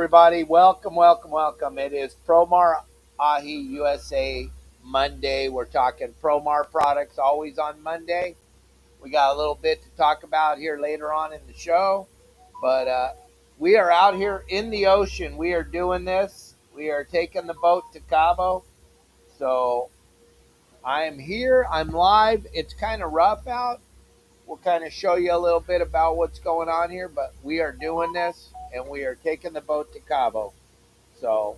everybody. Welcome. It is Promar Ahi USA Monday. We're talking Promar products always on Monday. We got a little bit to talk about here later on in the show. But we are out here in the ocean. We are doing this. We are taking the boat to Cabo. So I am here. I'm live. It's kind of rough out. We'll kind of show you a little bit about what's going on here, but we are doing this and we are taking the boat to Cabo. So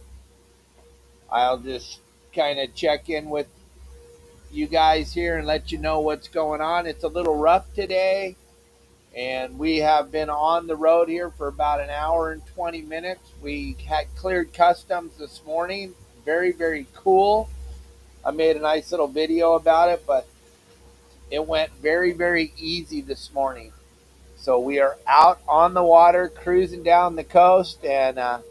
I'll just kind of check in with you guys here and let you know what's going on. It's a little rough today, and we have been on the road here for about an hour and 20 minutes. We had cleared customs this morning. Very, very cool. I made a nice little video about it, but it went very, very easy this morning. So we are out on the water, cruising down the coast, and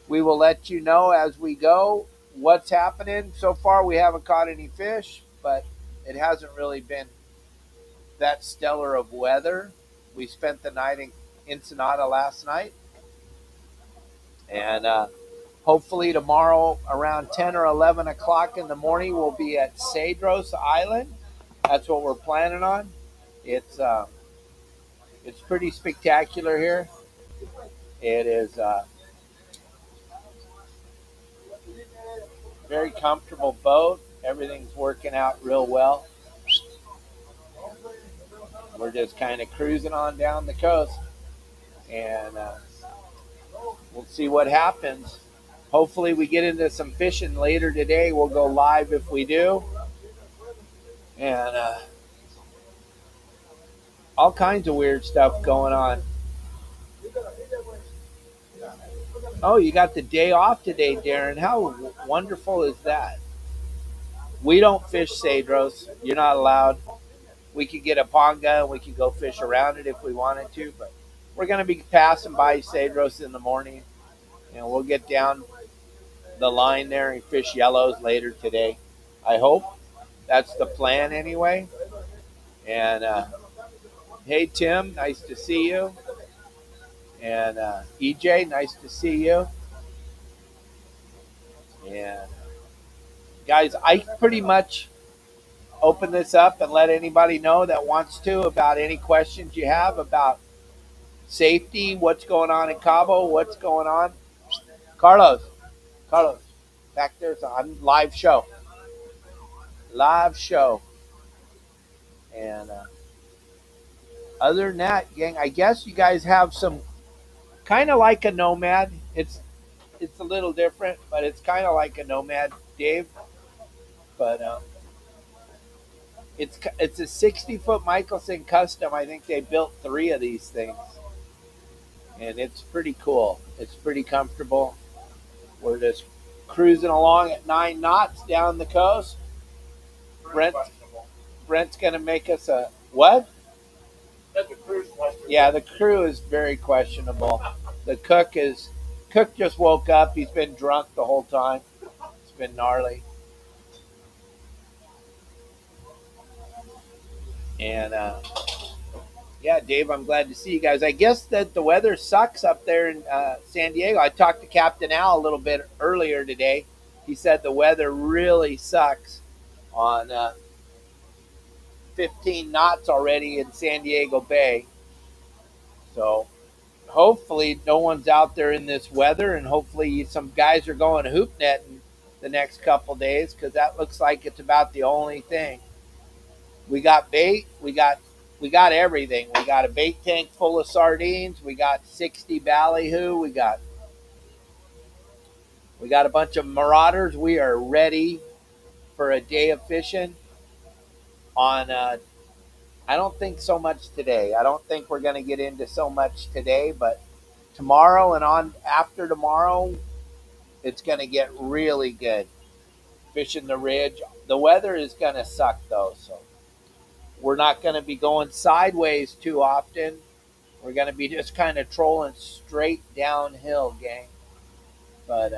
we will let you know as we go what's happening. So far, we haven't caught any fish, but it hasn't really been that stellar of weather. We spent the night in Ensenada last night, and hopefully tomorrow around 10 or 11 o'clock in the morning, we'll be at Cedros Island. That's what we're planning on. It's pretty spectacular here. It is very comfortable boat. Everything's working out real well. We're just kind of cruising on down the coast, and we'll see what happens. Hopefully we get into some fishing later today. We'll go live if we do. And all kinds of weird stuff going on. Oh, you got the day off today, Darren. How wonderful is that? We don't fish Cedros. You're not allowed. We could get a ponga and we could go fish around it if we wanted to, but we're going to be passing by Cedros in the morning, and we'll get down the line there and fish yellows later today. I hope. That's the plan anyway. And hey, Tim, nice to see you. And EJ, nice to see you. And guys, I pretty much open this up and let anybody know that wants to about any questions you have about safety, what's going on in Cabo, what's going on. Carlos, back there's on live show. And other than that, gang, I guess you guys have some kind of like a Nomad. It's a little different, but it's kind of like a Nomad, Dave. But it's a 60-foot Michelson Custom. I think they built 3 of these things, and it's pretty cool. It's pretty comfortable. We're just cruising along at 9 knots down the coast. Brent's going to make us a what? Yeah, the crew is very questionable. The cook just woke up. He's been drunk the whole time. It's been gnarly. And yeah, Dave, I'm glad to see you guys. I guess that the weather sucks up there in San Diego. I talked to Captain Al a little bit earlier today. He said the weather really sucks on 15 knots already in San Diego Bay. So hopefully no one's out there in this weather, and hopefully some guys are going hoop netting the next couple days, because that looks like it's about the only thing. We got bait. We got everything. We got a bait tank full of sardines. We got 60 ballyhoo. We got a bunch of marauders. We are ready for a day of fishing on I don't think so much today. I don't think we're going to get into so much today, but tomorrow and on after tomorrow, it's going to get really good. Fishing the ridge. The weather is going to suck, though, so we're not going to be going sideways too often. We're going to be just kind of trolling straight downhill, gang. But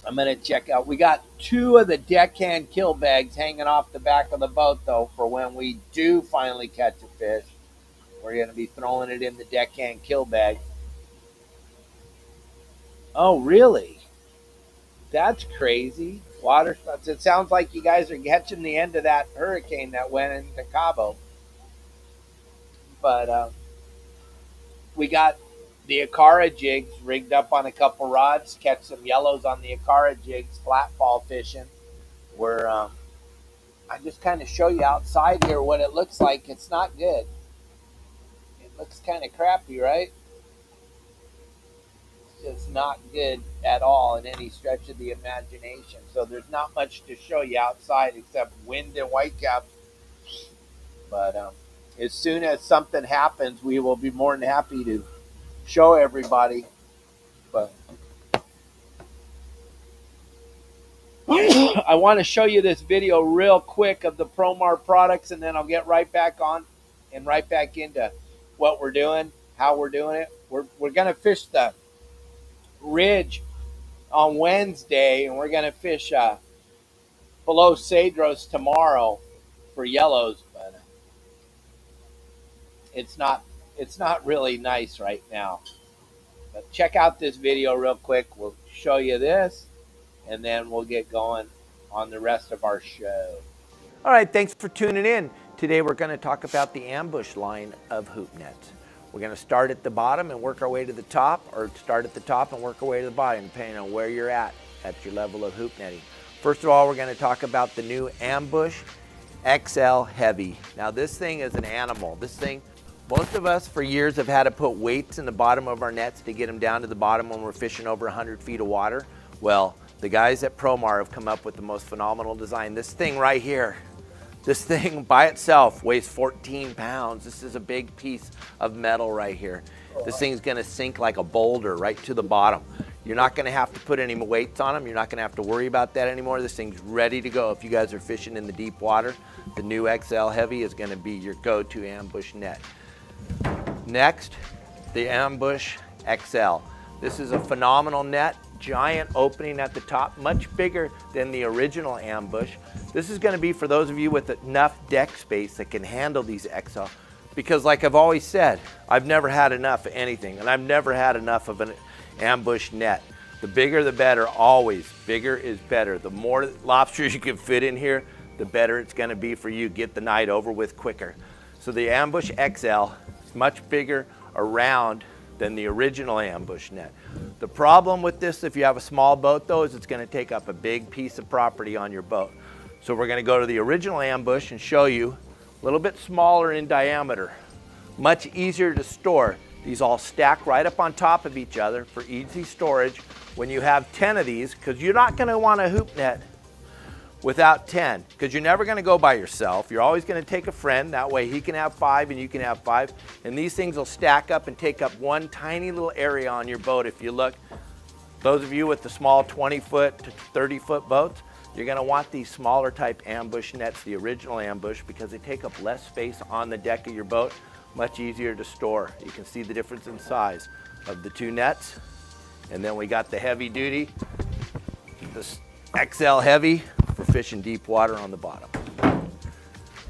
I'm going to check out. We got 2 of the Deckhand kill bags hanging off the back of the boat, though, for when we do finally catch a fish. We're going to be throwing it in the Deckhand kill bag. Oh, really? That's crazy. Water spots. It sounds like you guys are catching the end of that hurricane that went into Cabo. But we got the Akara jigs rigged up on a couple rods. Catch some yellows on the Akara jigs. Flat fall fishing. We're I just kind of show you outside here what it looks like. It's not good. It looks kind of crappy, right? It's just not good at all in any stretch of the imagination. So there's not much to show you outside except wind and whitecaps. But as soon as something happens, we will be more than happy to show everybody. But I want to show you this video real quick of the Promar products, and then I'll get right back on and right back into what we're doing, how we're doing it. We're going to fish the ridge on Wednesday, and we're going to fish below Cedros tomorrow for yellows, but it's not really nice right now. But check out this video real quick. We'll show you this, and then we'll get going on the rest of our show. All right, thanks for tuning in. Today we're going to talk about the ambush line of hoop nets. We're going to start at the bottom and work our way to the top, or start at the top and work our way to the bottom, depending on where you're at your level of hoop netting. First of all, we're going to talk about the new Ambush XL Heavy. Now this thing is an animal. This thing, most of us for years have had to put weights in the bottom of our nets to get them down to the bottom when we're fishing over 100 feet of water. Well, the guys at Promar have come up with the most phenomenal design. This thing right here, this thing by itself weighs 14 pounds. This is a big piece of metal right here. This thing's gonna sink like a boulder right to the bottom. You're not gonna have to put any weights on them. You're not gonna have to worry about that anymore. This thing's ready to go. If you guys are fishing in the deep water, the new XL Heavy is gonna be your go-to ambush net. Next, the Ambush XL. This is a phenomenal net, giant opening at the top, much bigger than the original Ambush. This is going to be for those of you with enough deck space that can handle these XL. Because like I've always said, I've never had enough of anything, and I've never had enough of an ambush net. The bigger the better, always. Bigger is better. The more lobsters you can fit in here, the better it's going to be for you. Get the night over with quicker. So the Ambush XL is much bigger around than the original ambush net. The problem with this, if you have a small boat though, is it's going to take up a big piece of property on your boat. So we're going to go to the original ambush and show you a little bit smaller in diameter, much easier to store. These all stack right up on top of each other for easy storage. When you have 10 of these, because you're not going to want a hoop net without 10, because you're never going to go by yourself. You're always going to take a friend. That way he can have 5 and you can have 5. And these things will stack up and take up one tiny little area on your boat. If you look, those of you with the small 20-foot to 30-foot boats, you're going to want these smaller type ambush nets, the original ambush, because they take up less space on the deck of your boat, much easier to store. You can see the difference in size of the two nets. And then we got the heavy duty, this XL Heavy, for fishing deep water on the bottom.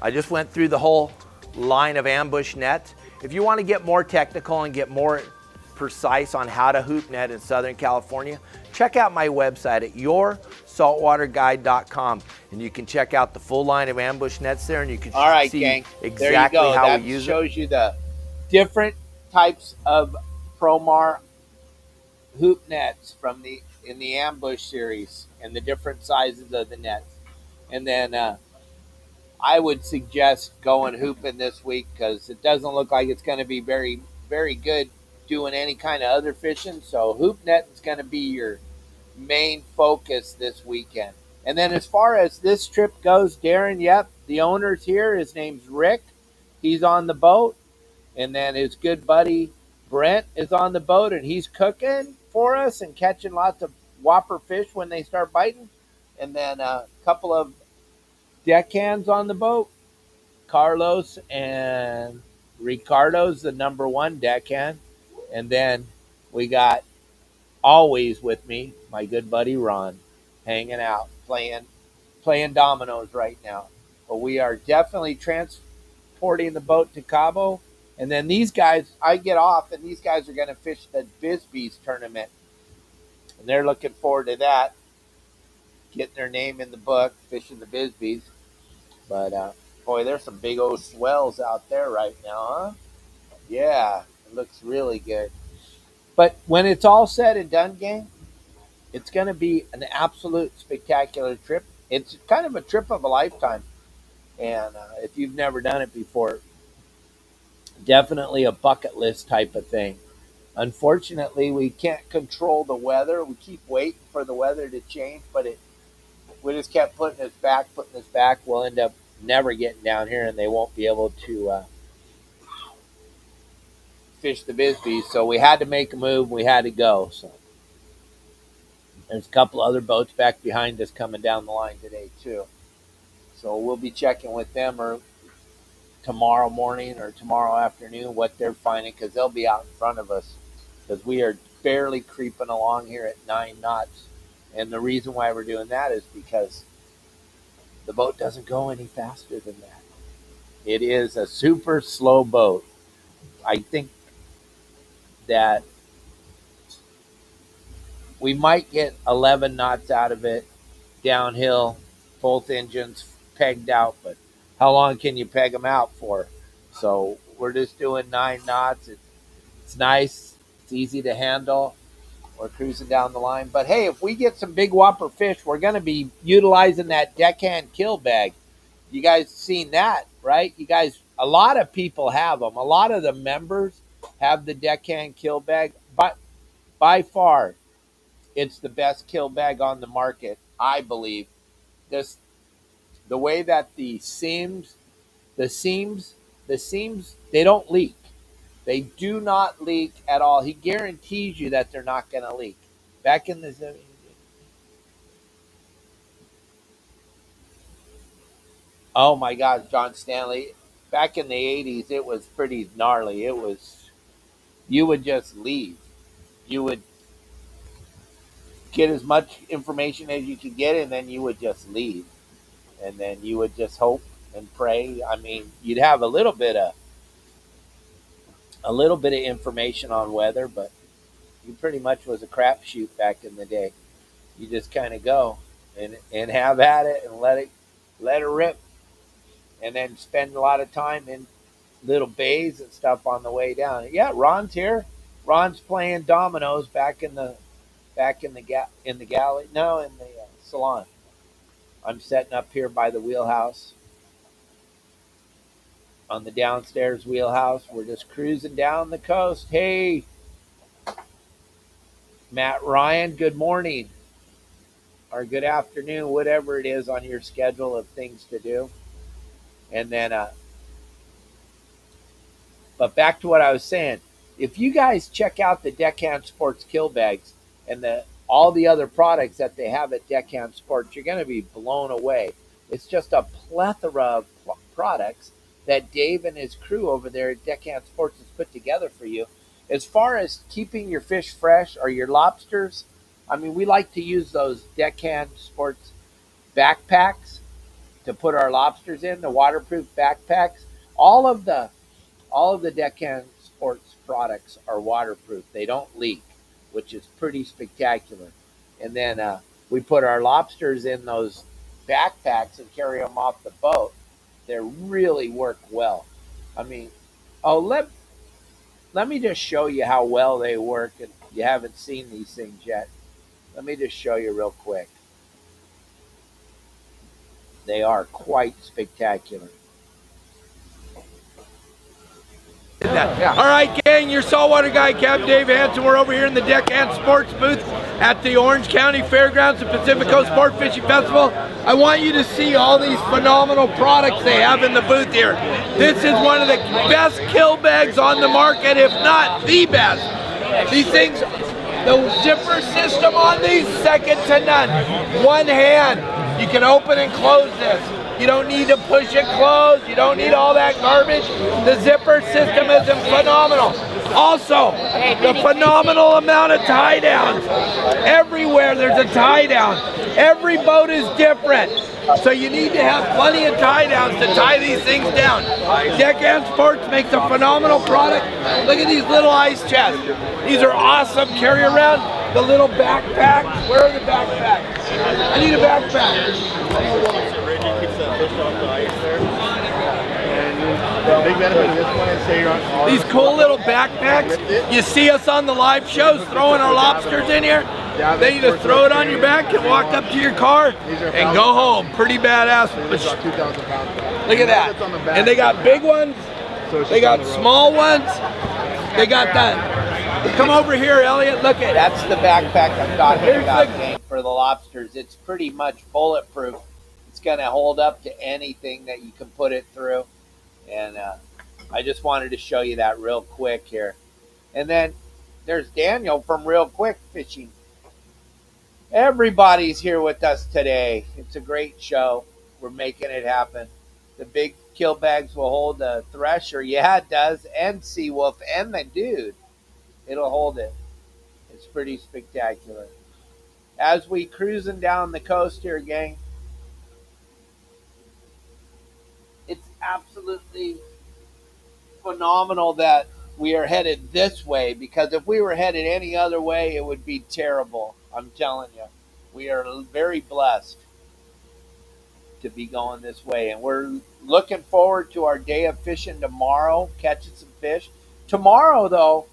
I just went through the whole line of ambush nets. If you want to get more technical and get more precise on how to hoop net in Southern California, check out my website at YourSaltwaterGuide.com, and you can check out the full line of ambush nets there, and you can see gang. exactly how we use it. That shows you the different types of Promar hoop nets from in the ambush series and the different sizes of the nets. And then I would suggest going hooping this week because it doesn't look like it's going to be very, very good doing any kind of other fishing. So hoop net is going to be your main focus this weekend. And then as far as this trip goes, Darren, yep, the owner's here. His name's Rick. He's on the boat. And then his good buddy Brent is on the boat, and he's cooking for us and catching lots of whopper fish when they start biting. And then a couple of deckhands on the boat. Carlos and Ricardo's the number one deckhand. And then we got always with me, my good buddy Ron, hanging out, playing dominoes right now. But we are definitely transporting the boat to Cabo. And then these guys, I get off, and these guys are going to fish the Bisbee's tournament and they're looking forward to that, getting their name in the book, Fishing the Bisbees. But boy, there's some big old swells out there right now, huh? Yeah, it looks really good. But when it's all said and done, gang, it's going to be an absolute spectacular trip. It's kind of a trip of a lifetime. And if you've never done it before, definitely a bucket list type of thing. Unfortunately, we can't control the weather. We keep waiting for the weather to change, but we just kept putting us back. We'll end up never getting down here, and they won't be able to fish the Bisbees. So we had to make a move. We had to go. So there's a couple other boats back behind us coming down the line today too. So we'll be checking with them or tomorrow morning or tomorrow afternoon what they're finding, because they'll be out in front of us, because we are barely creeping along here at 9 knots. And the reason why we're doing that is because the boat doesn't go any faster than that. It is a super slow boat. I think that we might get 11 knots out of it downhill, both engines pegged out, but how long can you peg them out for? So we're just doing 9 knots. It's nice. It's easy to handle. We're cruising down the line. But hey, if we get some big whopper fish, we're going to be utilizing that Deckhand kill bag. You guys seen that, right? You guys, a lot of people have them. A lot of the members have the Deckhand kill bag. But by far, it's the best kill bag on the market, I believe. The way that the seams, they don't leak. They do not leak at all. He guarantees you that they're not going to leak. Back in the oh my God, John Stanley. Back in the 80s, it was pretty gnarly. You would just leave. You would get as much information as you could get, and then you would just leave. And then you would just hope and pray. I mean, you'd have a little bit of information on weather, but you pretty much was a crapshoot back in the day. You just kind of go and have at it and let it rip, and then spend a lot of time in little bays and stuff on the way down. Yeah, Ron's here. Ron's playing dominoes back in the galley. No, in the salon. I'm setting up here by the wheelhouse. On the downstairs wheelhouse, we're just cruising down the coast. Hey, Matt Ryan, good morning or good afternoon, whatever it is on your schedule of things to do. And then, but back to what I was saying. If you guys check out the Deckhand Sports kill bags and all the other products that they have at Deckhand Sports, you're going to be blown away. It's just a plethora of products that Dave and his crew over there at Deckhand Sports has put together for you. As far as keeping your fish fresh or your lobsters, I mean, we like to use those Deckhand Sports backpacks to put our lobsters in, the waterproof backpacks. All of the Deckhand Sports products are waterproof. They don't leak, which is pretty spectacular. And then we put our lobsters in those backpacks and carry them off the boat. They really work well. I mean, let me just show you how well they work. And you haven't seen these things yet. Let me just show you real quick. They are quite spectacular. Yeah. All right, gang, your saltwater guide, Capt. Dave Hansen. We're over here in the Deckhand Sports booth at the Orange County Fairgrounds and Pacific Coast Sportfishing Festival. I want you to see all these phenomenal products they have in the booth here. This is one of the best kill bags on the market, if not the best. These things, the zipper system on these, second to none. One hand, you can open and close this. You don't need to push it closed. You don't need all that garbage. The zipper system is phenomenal. Also, the phenomenal amount of tie downs. Everywhere there's a tie down. Every boat is different. So you need to have plenty of tie downs to tie these things down. Deckhand Sports makes a phenomenal product. Look at these little ice chests. These are awesome carry around. the little backpacks. Where are the backpacks? I need a backpack. The big benefit of this one is say you're on These cool little backpacks. You see us on the live shows throwing our lobsters in here. Then you just throw it on your back and walk up to your car and go home. Pretty badass. Look at that. And they got big ones. They got small ones. They got that. Come over here, Elliot. Look at That's the backpack I'm talking about, gang, for the lobsters. It's pretty much bulletproof. It's going to hold up to anything that you can put it through. And I just wanted to show you that real quick here. And then there's Daniel from ReelQuick Fishing. Everybody's here with us today. It's a great show. We're making it happen. The big kill bags will hold the thresher. Yeah, it does. And sea wolf and the dude. It'll hold it. It's pretty spectacular. As we cruising down the coast here, gang, it's absolutely phenomenal that we are headed this way, because if we were headed any other way, it would be terrible. I'm telling you, we are very blessed to be going this way, and we're looking forward to our day of fishing tomorrow, catching some fish. Tomorrow, though,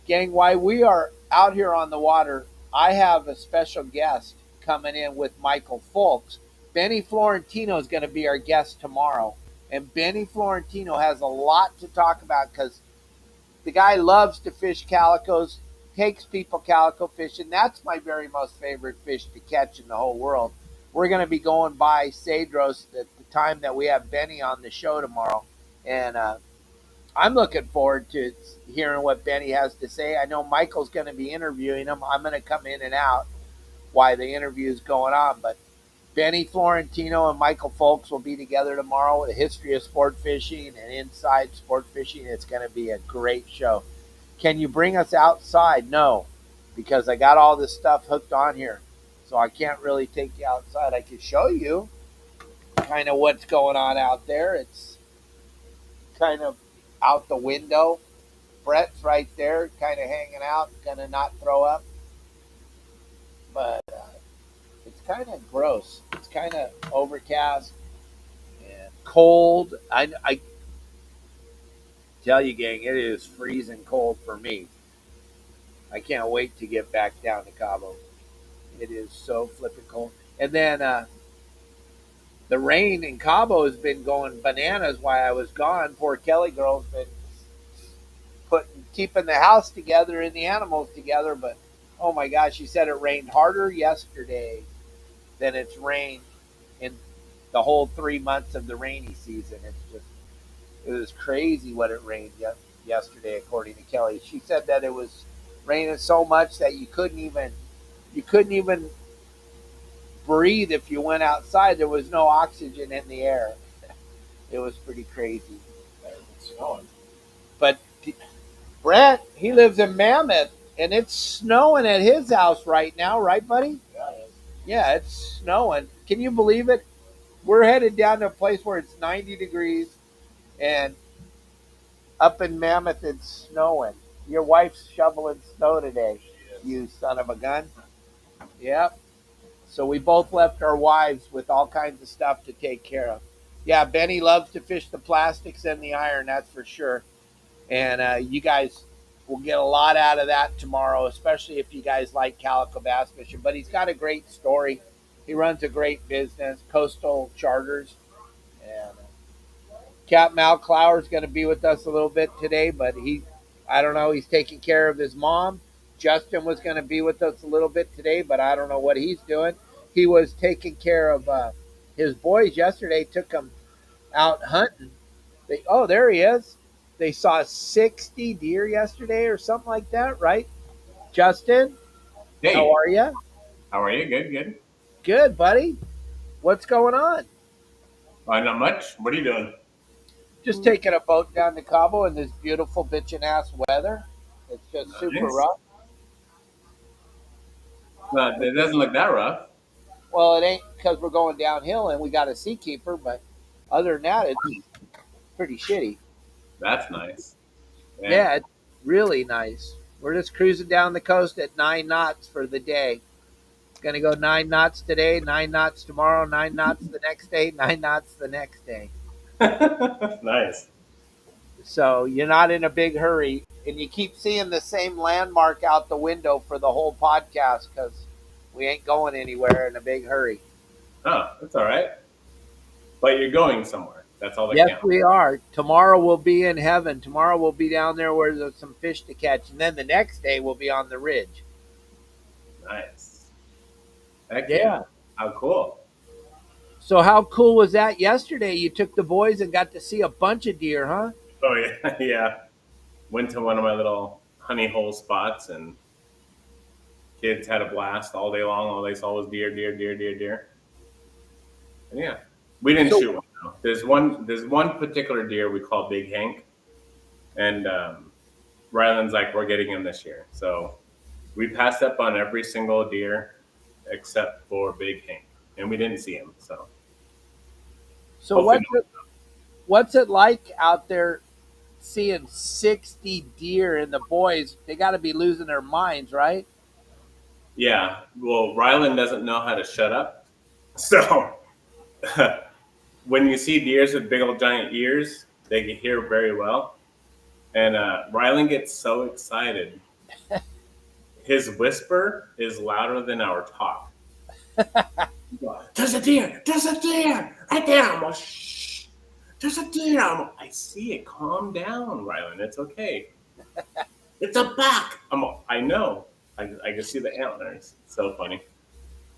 gang, while we are out here on the water, I have a special guest coming in with Michael Folks. Benny Florentino is going to be our guest tomorrow. And Benny Florentino has a lot to talk about because the guy loves to fish calicos, takes people calico fishing. That's my very most favorite fish to catch in the whole world. We're going to be going by Cedros at the time that we have Benny on the show tomorrow. And I'm looking forward to hearing what Benny has to say. I know Michael's going to be interviewing him. I'm going to come in and out while the interview is going on. But Benny Florentino and Michael Folks will be together tomorrow with a history of sport fishing and inside sport fishing. It's going to be a great show. Can you bring us outside? No, because I got all this stuff hooked on here. So I can't really take you outside. I can show you kind of what's going on out there. It's kind of out the window. Brett's right there, kind of hanging out, gonna not throw up. But it's kind of gross. It's kind of overcast and cold. I tell you, gang, it is freezing cold for me. I can't wait to get back down to Cabo. It is so flipping cold. And then the rain in Cabo has been going bananas while I was gone. Poor Kelly girl's been keeping the house together and the animals together. But oh my gosh, she said it rained harder yesterday than it's rained in the whole 3 months of the rainy season. It was crazy what it rained yesterday, according to Kelly. She said that it was raining so much that you couldn't even breathe if you went outside. There was no oxygen in the air. It was pretty crazy. But Brett, he lives in Mammoth, and it's snowing at his house right now, right, buddy? Yeah, it's snowing. Can you believe it? We're headed down to a place where it's 90 degrees, and up in Mammoth, it's snowing. Your wife's shoveling snow today, you son of a gun. Yep. So we both left our wives with all kinds of stuff to take care of. Yeah, Benny loves to fish the plastics and the iron, that's for sure. And you guys will get a lot out of that tomorrow, especially if you guys like calico bass fishing. But he's got a great story. He runs a great business, Coastal Charters. And Capt Clowers is going to be with us a little bit today, but I don't know, he's taking care of his mom. Justin was going to be with us a little bit today, but I don't know what he's doing. He was taking care of his boys yesterday, took them out hunting. There he is. They saw 60 deer yesterday or something like that, right? Justin, Hey, how are you? how are you? Good, good. Good, buddy. What's going on? Not much. What are you doing? Just taking a boat down to Cabo in this beautiful bitchin' ass weather. It's just super Nice. rough. It doesn't look that rough. Well, it ain't because we're going downhill and we got a seakeeper, but other than that, it's pretty shitty. That's nice. Yeah, it's really nice. We're just cruising down the coast at 9 knots for the day. It's going to go 9 knots today, 9 knots tomorrow, 9 knots the next day, 9 knots the next day. Nice. So you're not in a big hurry. And you keep seeing the same landmark out the window for the whole podcast because we ain't going anywhere in a big hurry. Oh, that's all right. But you're going somewhere. That's all that Yes, counts. we are. Tomorrow we'll be in heaven. Tomorrow we'll be down there where there's some fish to catch. And then the next day we'll be on the ridge. Nice. Heck Yeah. How cool. So how cool was that yesterday? You took the boys and got to see a bunch of deer, huh? Oh, yeah. Yeah. Went to one of my little honey hole spots, and kids had a blast all day long. All they saw was deer, deer, deer, deer, deer. And yeah. We didn't shoot one, though. There's one particular deer we call Big Hank. And Ryland's like, we're getting him this year. So we passed up on every single deer except for Big Hank. And we didn't see him. So what's it like out there seeing 60 deer, and the boys, they got to be losing their minds, right? yeah. Well, Ryland doesn't know how to shut up. So when you see deers with big old giant ears, they can hear very well. And Ryland gets so excited. His whisper is louder than our talk. There's a deer! There's a deer! Right there! I'm like, shh! There's a deer! I see it. Calm down, Ryland. It's okay. It's a buck! I know. I can see the antlers. It's so funny.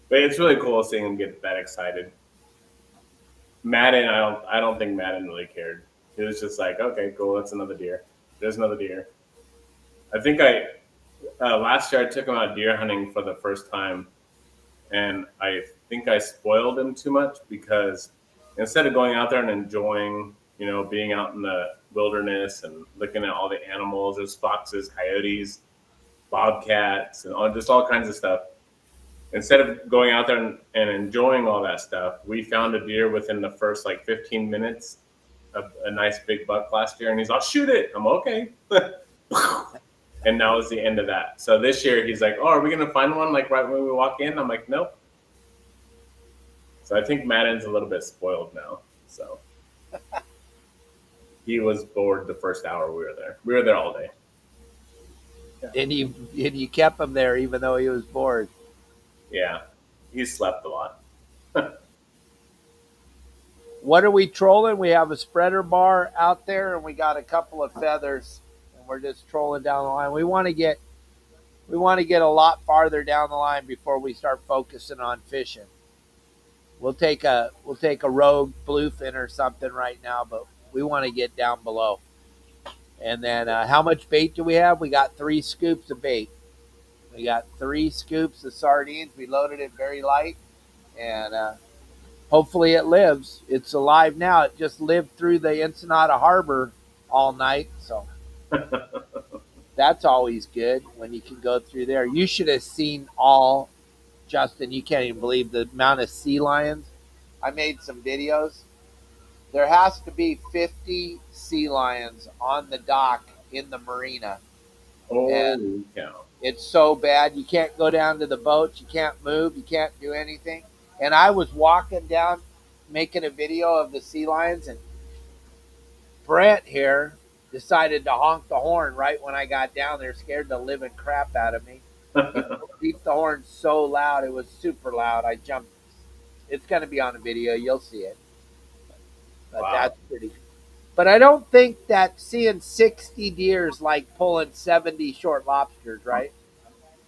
But it's really cool seeing him get that excited. Madden, I don't think Madden really cared. He was just like, okay, cool, that's another deer. There's another deer. I think last year I took him out deer hunting for the first time, and I think I spoiled him too much because instead of going out there and enjoying, being out in the wilderness and looking at all the animals, there's foxes, coyotes, bobcats, and all kinds of stuff. Instead of going out there and enjoying all that stuff, we found a deer within the first 15 minutes, a nice big buck last year, and he's like, shoot it. I'm okay. And that was the end of that. So this year he's like, oh, are we going to find one right when we walk in? I'm like, nope. So I think Madden's a little bit spoiled now. So he was bored the first hour we were there. We were there all day. Yeah. And you kept him there even though he was bored. Yeah, he slept a lot. What are we trolling? We have a spreader bar out there, and we got a couple of feathers, and we're just trolling down the line. We want to get a lot farther down the line before we start focusing on fishing. We'll take a rogue bluefin or something right now, but we want to get down below. And then how much bait do we have? We got 3 scoops of bait. We got 3 scoops of sardines. We loaded it very light, and hopefully it lives. It's alive now. It just lived through the Ensenada Harbor all night, so that's always good when you can go through there. You should have seen Justin, you can't even believe the amount of sea lions. I made some videos. There has to be 50 sea lions on the dock in the marina. Holy cow. It's so bad. You can't go down to the boats. You can't move. You can't do anything. And I was walking down, making a video of the sea lions, and Brent here decided to honk the horn right when I got down there, scared the living crap out of me. He beeped the horn so loud. It was super loud. I jumped. It's going to be on a video. You'll see it. But Wow. That's pretty. But I don't think that seeing 60 deer is like pulling 70 short lobsters, right?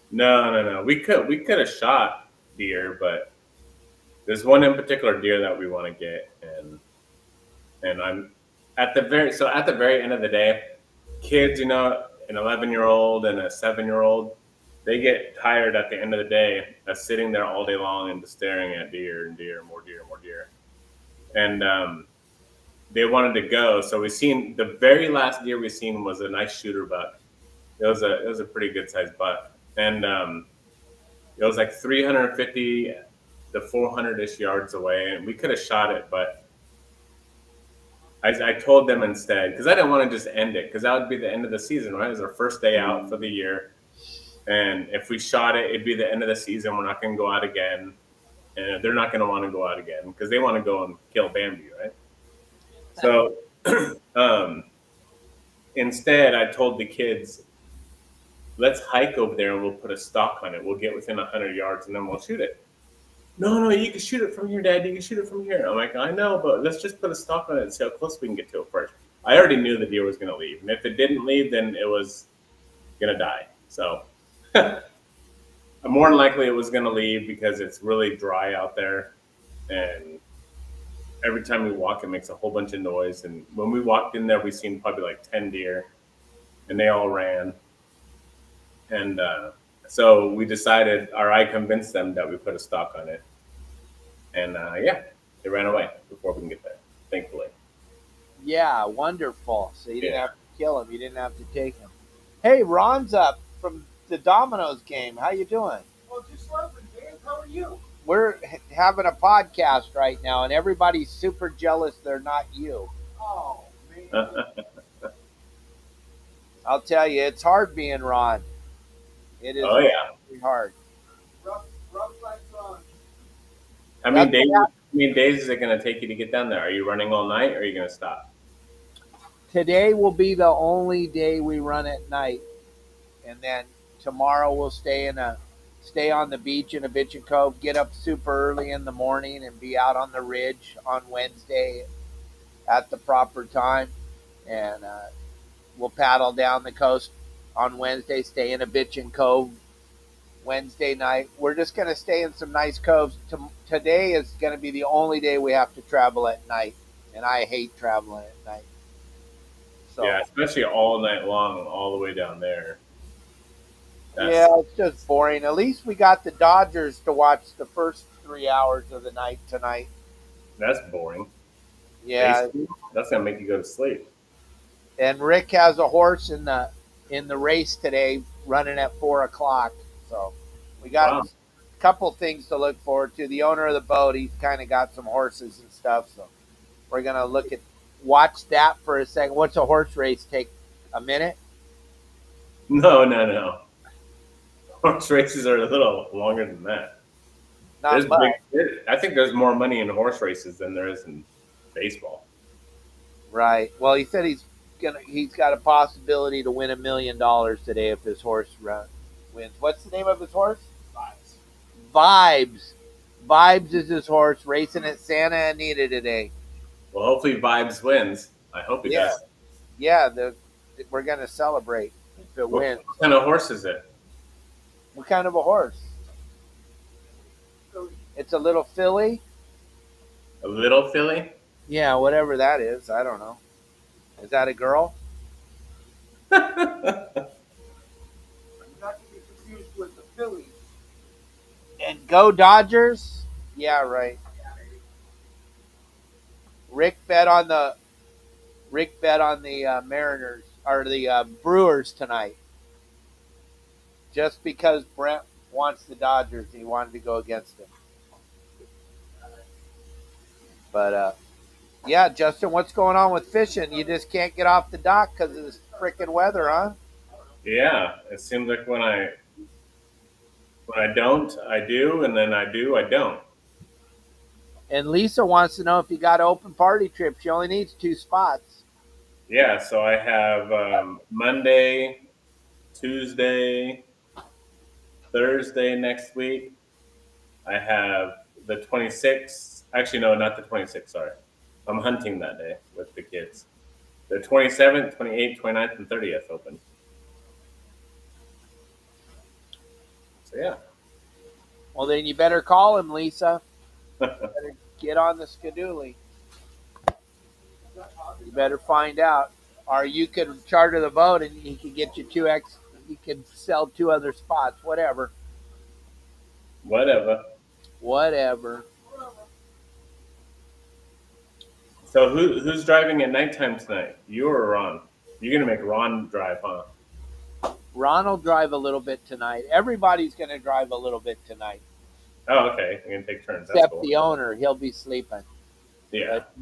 No. We could have shot deer, but there's one in particular deer that we want to get, and I'm at the very end of the day, kids, an 11-year-old and a 7-year-old, they get tired at the end of the day of sitting there all day long and just staring at deer and deer, more deer, more deer, and they wanted to go. So we seen the very last deer we seen was a nice shooter buck. It was a pretty good sized buck, and it was 350 to 400-ish yards away, and we could have shot it, but I told them instead, because I didn't want to just end it, because that would be the end of the season, right? It was our first day out for the year. And if we shot it, it'd be the end of the season. We're not going to go out again. And they're not going to want to go out again because they want to go and kill Bambi, right? So instead, I told the kids, let's hike over there and we'll put a stock on it. We'll get within 100 yards and then we'll shoot it. No, you can shoot it from here, Dad. You can shoot it from here. I'm like, I know, but let's just put a stock on it and see how close we can get to it first. I already knew the deer was going to leave. And if it didn't leave, then it was going to die. So more than likely it was going to leave because it's really dry out there. And every time we walk, it makes a whole bunch of noise. And when we walked in there, we seen probably like 10 deer. And they all ran. And so we decided, or I convinced them that we put a stock on it. And they ran away before we can get there, thankfully. Yeah, wonderful. So you didn't have to kill him. You didn't have to take him. Hey, Ron's up from the Domino's game. How you doing? Oh, just lovely, man. How are you? We're having a podcast right now, and everybody's super jealous they're not you. Oh, man. I'll tell you, it's hard being Ron. It is really hard. Rough like fun. How many days is it going to take you to get down there? Are you running all night, or are you going to stop? Today will be the only day we run at night, and then tomorrow we'll stay on the beach in a Bitchin' Cove, get up super early in the morning, and be out on the ridge on Wednesday at the proper time, and we'll paddle down the coast on Wednesday, stay in a Bitchin' Cove Wednesday night. We're just going to stay in some nice coves. Today is going to be the only day we have to travel at night, and I hate traveling at night. So, yeah, especially all night long, all the way down there. It's just boring. At least we got the Dodgers to watch the first 3 hours of the night tonight. That's boring. Yeah, that's going to make you go to sleep. And Rick has a horse in the race today, running at 4:00. So we got a couple things to look forward to. The owner of the boat, he's kind of got some horses and stuff. So we're gonna watch that for a second. What's a horse race take? A minute? No. Horse races are a little longer than that. I think there's more money in horse races than there is in baseball. Right. Well, he said he's got a possibility to win $1 million today if his horse wins. What's the name of his horse? Vibes. Vibes is his horse, racing at Santa Anita today. Well, hopefully Vibes wins. I hope he does. Yeah, we're going to celebrate if it wins. What kind of horse is it? What kind of a horse? It's a little filly. A little filly? Yeah, whatever that is. I don't know. Is that a girl? Not to be confused with the Phillies. And go Dodgers? Yeah, right. Rick bet on the Mariners or the Brewers tonight. Just because Brent wants the Dodgers, he wanted to go against them. But yeah, Justin, what's going on with fishing? You just can't get off the dock because of this freaking weather, huh? Yeah, it seems like when I don't, I do, and then I do, I don't. And Lisa wants to know if you got an open party trip. She only needs 2 spots. Yeah, so I have Monday, Tuesday, Thursday next week. I have the 26th. Actually, no, not the 26th, sorry. I'm hunting that day with the kids. The 27th, 28th, 29th, and 30th open. So, yeah. Well, then you better call him, Lisa. You better get on the skidooly. You better find out. Or you could charter the boat and he could get you 2x. He could sell 2 other spots. Whatever. So who's driving at nighttime tonight? You or Ron? You're going to make Ron drive, huh? Ron will drive a little bit tonight. Everybody's going to drive a little bit tonight. Oh, okay. We're going to take turns. Except That's cool. the owner. He'll be sleeping. Yeah. But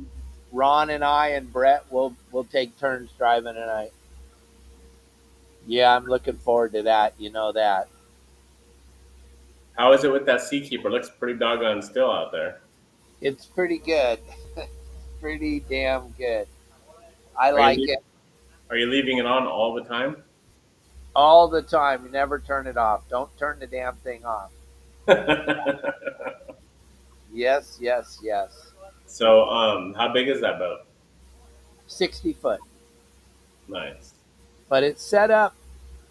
Ron and I and Brett will take turns driving tonight. Yeah, I'm looking forward to that. You know that. How is it with that Seakeeper? Looks pretty doggone still out there. It's pretty good. Pretty damn good. I Are you like it are you leaving it on all the time? all the time. You never turn it off. Don't turn the damn thing off. Yes, yes, yes. So, how big is that boat? 60 foot. Nice. But it's set up.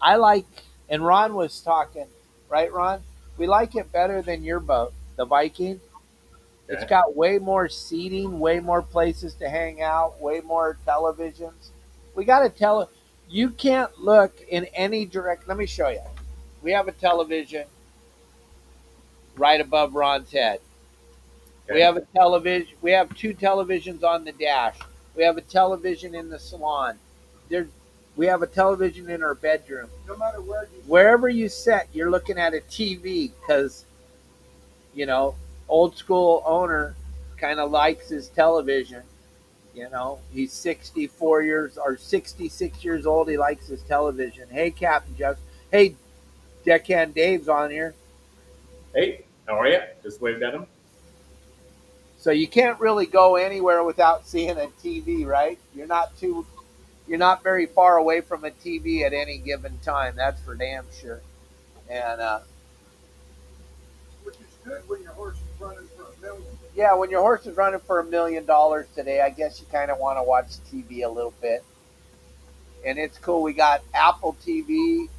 I like, and Ron was talking, right, Ron? We like it better than your boat, the Viking. It's Okay. got way more seating, way more places to hang out, way more televisions. We got to tell you can't look in any direct. Let me show you. We have a television right above Ron's head. Okay. We have a television. We have two televisions on the dash. We have a television in the salon. There, we have a television in our bedroom. No matter Wherever you sit, you're looking at a TV because, old school owner kind of likes his television. He's 64 years or 66 years old. He likes his television. Hey, Captain Jeff. Hey, Deckhand Dave's on here. Hey, how are you? Just waved at him. So you can't really go anywhere without seeing a TV, right? You're not very far away from a TV at any given time. That's for damn sure. And which is good when your horse is running for $1 million. yeah, when your horse is running for $1 million today, I guess you kind of want to watch TV a little bit. And it's cool. We got Apple TV,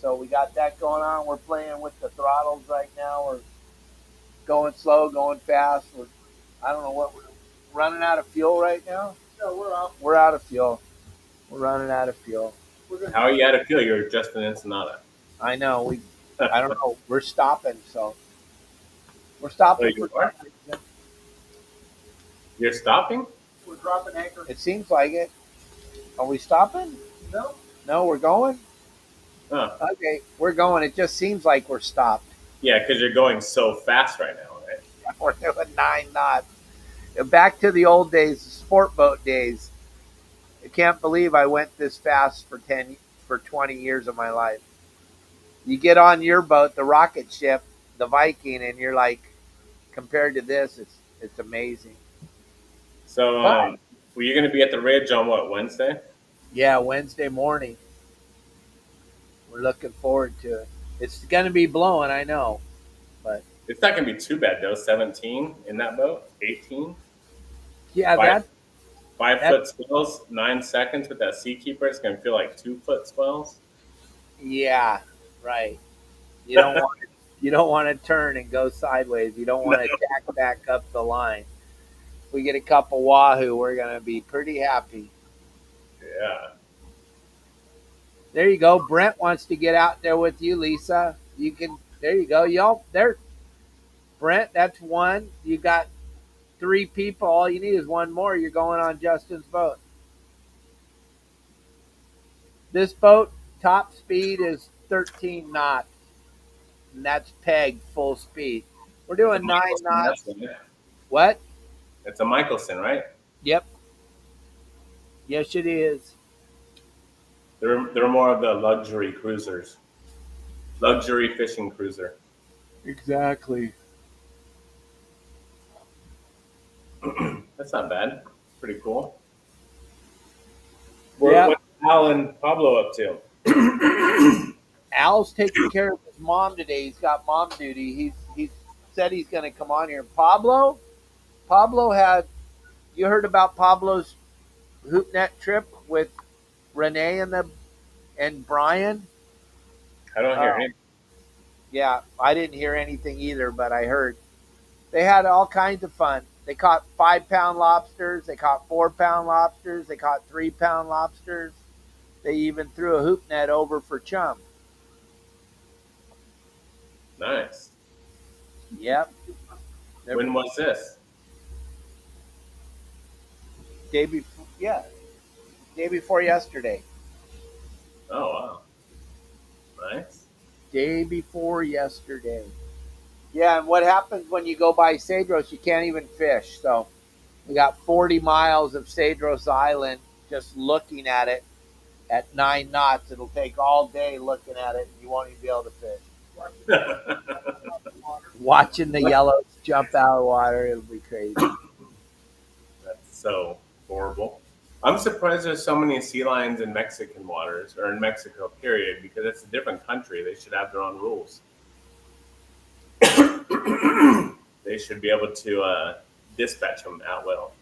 so we got that going on. We're playing with the throttles right now. We're going slow, going fast. I don't know what we're running out of fuel right now. No, we're out. We're out of fuel. We're running out of fuel. How are you out of fuel? You're just an Ensenada. I know. I don't know. We're stopping, so we're stopping. Oh, you are? You're stopping? We're dropping anchor. It seems like it. Are we stopping? No. No, we're going. Huh. Okay, we're going. It just seems like we're stopped. Yeah, because you're going so fast right now, right? We're doing 9 knots. Back to the old days, the sport boat days. I can't believe I went this fast for 20 years of my life. You get on your boat, the rocket ship, the Viking, and you're like, compared to this, it's amazing. So, were you going to be at the Ridge on what, Wednesday? Yeah, Wednesday morning. We're looking forward to it. It's going to be blowing, I know, but It's not going to be too bad, though. 17 in that boat, 18. yeah, Five that foot swells, 9 seconds with that Seakeeper. It's going to feel like 2 foot swells. yeah, right. You don't want to turn and go sideways. You don't want to tack back up the line. If we get a couple wahoo, we're going to be pretty happy. Yeah. There you go. Brent wants to get out there with you, Lisa. You can. There you go. Y'all there. Brent, that's one. You got 3 people. All you need is one more. You're going on Justin's boat. This boat top speed is 13 knots, and that's pegged full speed. We're doing 9 knots. What? It's a Michelson, right? Yep. Yes, it is. They're more of the luxury cruisers. Luxury fishing cruiser. Exactly. That's not bad. Pretty cool. Yeah. What's Al and Pablo up to? Al's taking care of his mom today. He's got mom duty. He's said he's going to come on here. Pablo had, you heard about Pablo's hoop net trip with Renee and Brian? I don't hear anything. Yeah, I didn't hear anything either, but I heard. They had all kinds of fun. They caught 5-pound lobsters. They caught 4-pound lobsters. They caught 3-pound lobsters. They even threw a hoop net over for chum. Nice. Yep. When was this? Day before yesterday. Oh, wow. Nice. Day before yesterday. Yeah, and what happens when you go by Cedros, you can't even fish. So We got 40 miles of Cedros Island. Just looking at it at 9 knots, it'll take all day looking at it, and you won't even be able to fish. Watching the yellows jump out of the water, it'll be crazy. That's so horrible. I'm surprised there's so many sea lions in Mexican waters, or in Mexico, period, because it's a different country. They should have their own rules. They should be able to dispatch them at will.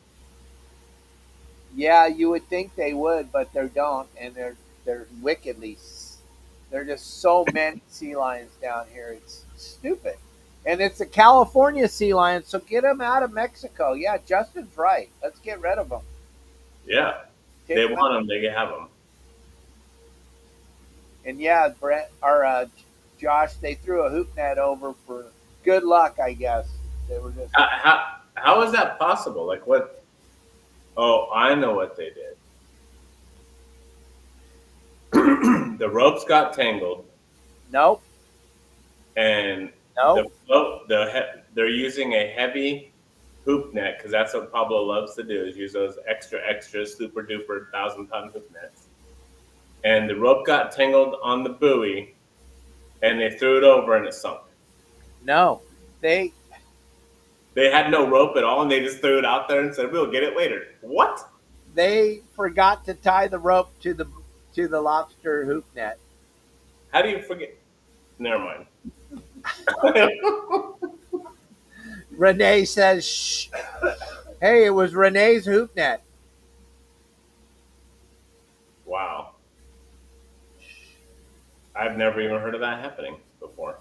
Yeah, you would think they would, but they don't, and they're wickedly. There's just so many sea lions down here. It's stupid, and it's a California sea lion, so get them out of Mexico. Yeah, Justin's right. Let's get rid of them. Yeah, they want them. They can have them. And yeah, Brett or Josh, they threw a hoop net over for good luck, I guess. They were just how is that possible? Like what? Oh, I know what they did. The ropes got tangled. Nope. And nope. They're using a heavy hoop net because that's what Pablo loves to do is use those extra super duper 1,000-ton hoop nets. And the rope got tangled on the buoy, and they threw it over and it sunk. No, they had no rope at all, and they just threw it out there and said, "We'll get it later." What? They forgot to tie the rope to the lobster hoop net. How do you forget? Never mind. Renee says, "Shh." Hey, it was Renee's hoop net. Wow. I've never even heard of that happening before.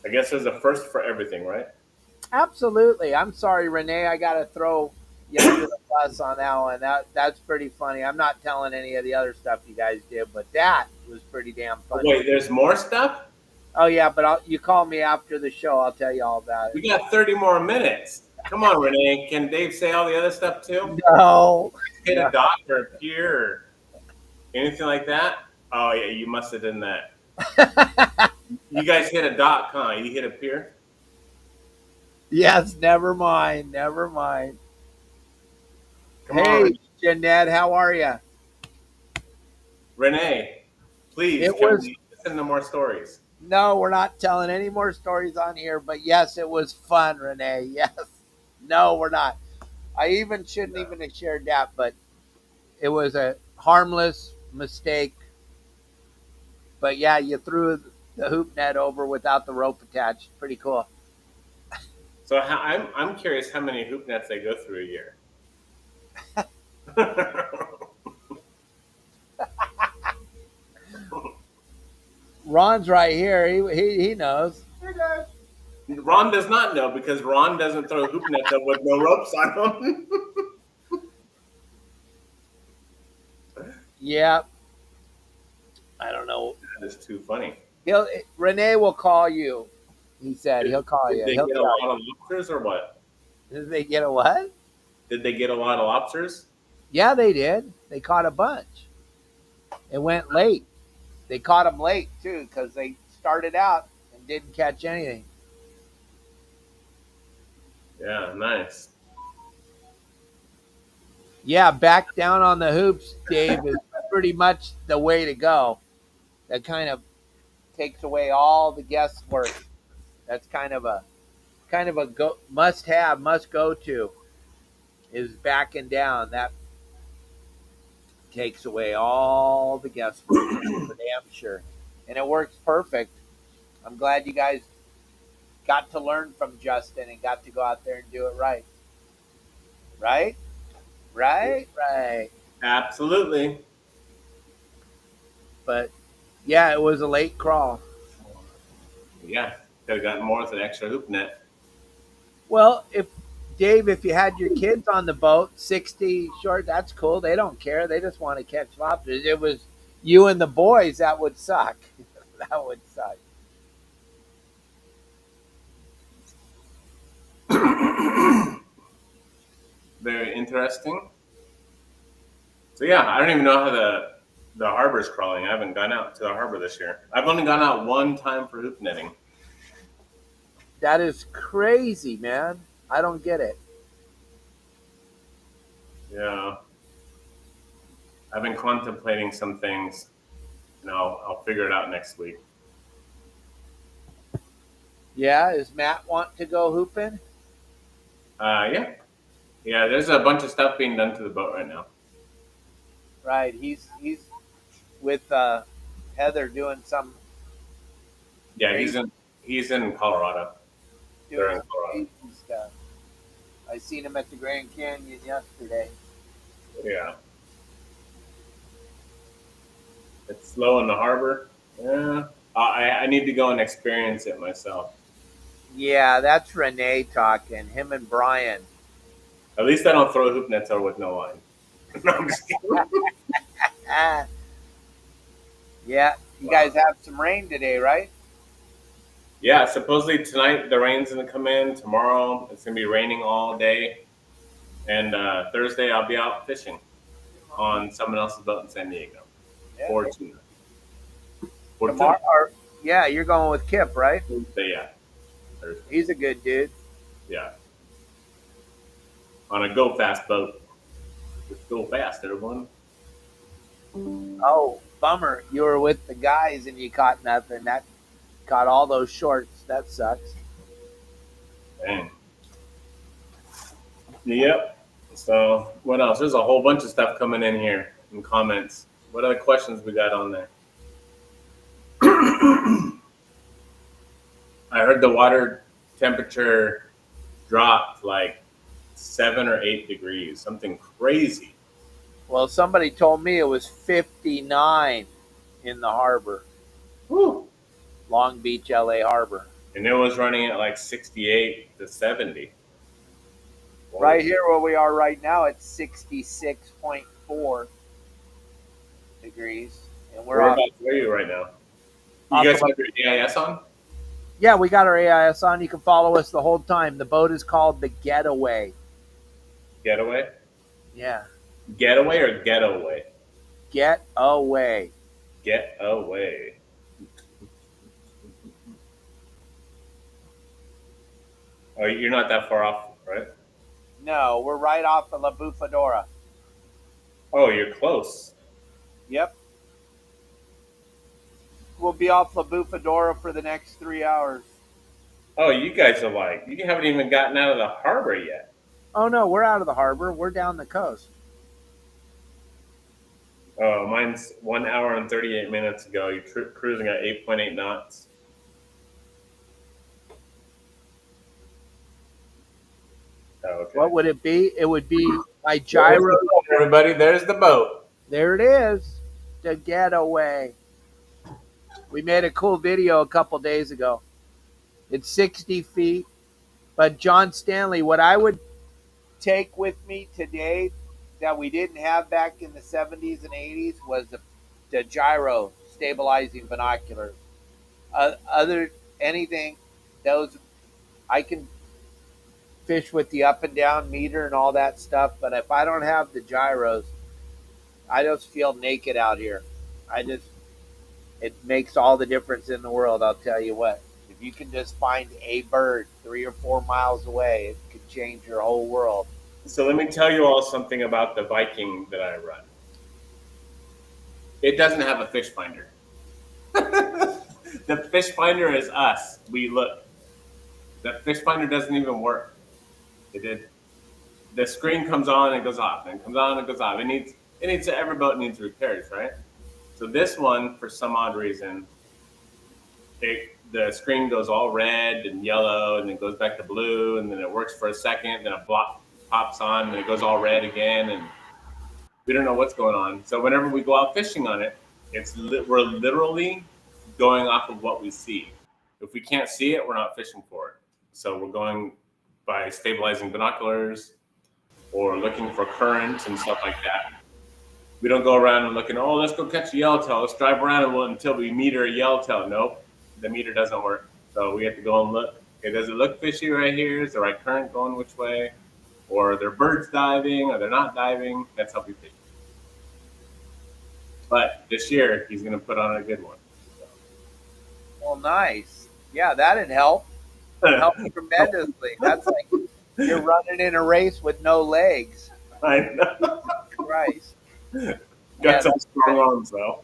I guess there's a first for everything, right? Absolutely. I'm sorry, Renee. I got to throw you under the bus on that one. That's pretty funny. I'm not telling any of the other stuff you guys did, but that was pretty damn funny. Wait, there's more stuff? Oh, yeah, but you call me after the show. I'll tell you all about it. We got 30 more minutes. Come on, Renee. Can Dave say all the other stuff too? No. Hit a dock or a pier or anything like that? Oh, yeah, you must have done that. You guys hit a dock, huh? You hit a pier? Yes, never mind. Never mind. Come on. Jeanette, how are you? Renee, please, we listen to more stories? No, we're not telling any more stories on here, but yes, it was fun, Renee. Yes. No, we're not. I even shouldn't even have shared that, but it was a harmless mistake. But yeah, you threw the hoop net over without the rope attached. Pretty cool. So I'm curious how many hoop nets they go through a year. Ron's right here. He knows. Ron does not know because Ron doesn't throw hoop nets up with no ropes on them. Yeah. I don't know. That is too funny. Renee will call you. He said he'll call you. Did they get a lot of lobsters or what? Did they get a what? Did they get a lot of lobsters? Yeah, they did. They caught a bunch. It went late. They caught them late, too, because they started out and didn't catch anything. Yeah, nice. Yeah, back down on the hoops, Dave, is pretty much the way to go. That kind of takes away all the guesswork. That's kind of a must go to is backing down. That takes away all the guesswork for damn sure. And it works perfect. I'm glad you guys got to learn from Justin and got to go out there and do it right. Right? Right. Absolutely. But yeah, it was a late crawl. Yeah, could have gotten more with an extra hoop net. Well, if you had your kids on the boat, 60 short, that's cool. They don't care. They just want to catch lobsters. It was you and the boys, that would suck. That would suck. Very interesting. So yeah, I don't even know how the harbor's crawling. I haven't gone out to the harbor this year. I've only gone out one time for hoop netting. That is crazy, man. I don't get it. Yeah. I've been contemplating some things, and I'll figure it out next week. Yeah, is Matt want to go hooping? Yeah. Yeah, there's a bunch of stuff being done to the boat right now. Right, he's with Heather doing some Yeah, crazy, he's in Colorado. They're doing in some Colorado. crazy stuff. I seen him at the Grand Canyon yesterday. Yeah. It's slow in the harbor. Yeah. I need to go and experience it myself. Yeah, that's Renee talking. Him and Brian. At least I don't throw hoop nets over with no line. No, I'm just kidding. Ah, yeah, you guys have some rain today, right? Yeah, supposedly tonight the rain's gonna come in. Tomorrow it's gonna be raining all day, and Thursday I'll be out fishing on someone else's boat in San Diego Yeah. for tuna. For Tomorrow, tuna. or, yeah, you're going with Kip, right? Thursday, yeah. Thursday, He's a good dude. yeah. On a go fast boat. Just go fast, everyone. Oh, bummer. You were with the guys and you caught nothing. That caught all those shorts. That sucks. Dang. Yep. So what else? There's a whole bunch of stuff coming in here in comments. What other questions we got on there? I heard the water temperature dropped like 7 or 8 degrees, something crazy. Well, somebody told me it was 59 in the harbor, Whew. Long Beach, LA Harbor. And it was running at like 68 to 70. Whoa. Right here where we are right now, it's 66.4 degrees. And we're off. Whereabouts are you right now? Off You guys of have your AIS on? Yeah, we got our AIS on. You can follow us the whole time. The boat is called the Getaway. Getaway? Yeah. Getaway or getaway? Getaway. Getaway. Oh, you're not that far off, right? No, we're right off of La Bufadora. Oh, you're close. Yep. We'll be off La Bufadora for the next 3 hours. Oh, you guys are like, you haven't even gotten out of the harbor yet. Oh, no, we're out of the harbor. We're down the coast. Oh, mine's 1 hour and 38 minutes ago. You're cruising at 8.8 knots. Oh, okay. What would it be? It would be my gyro. Everybody, there's the boat. There it is. The Getaway. We made a cool video a couple days ago. It's 60 feet. But John Stanley, what I would take with me today that we didn't have back in the 70s and 80s was the gyro stabilizing binoculars. Other anything, those I can fish with the up and down meter and all that stuff, but if I don't have the gyros, I just feel naked out here. It makes all the difference in the world, I'll tell you what. If you can just find a bird 3 or 4 miles away, it could change your whole world. So let me tell you all something about the Viking that I run. It doesn't have a fish finder. The fish finder is us. We look. The fish finder doesn't even work. The screen comes on and goes off, and comes on and goes off. Every boat needs repairs, right? So this one, for some odd reason, the screen goes all red and yellow, and then goes back to blue, and then it works for a second, then a block pops on, and it goes all red again, and we don't know what's going on. So whenever we go out fishing on it, we're literally going off of what we see. If we can't see it, we're not fishing for it. So we're going by stabilizing binoculars or looking for currents and stuff like that. We don't go around and looking, oh, let's go catch a yellowtail. Let's drive around until we meter a yellowtail. Nope, the meter doesn't work. So we have to go and look. Okay, does it look fishy right here? Is the right current going which way? Or are there birds diving? Or they're not diving? That's how we fish. But this year, he's going to put on a good one. So. Well, nice. Yeah, that'd help. Help tremendously. That's like you're running in a race with no legs. I know. Christ. Got Yeah, some strong arms though.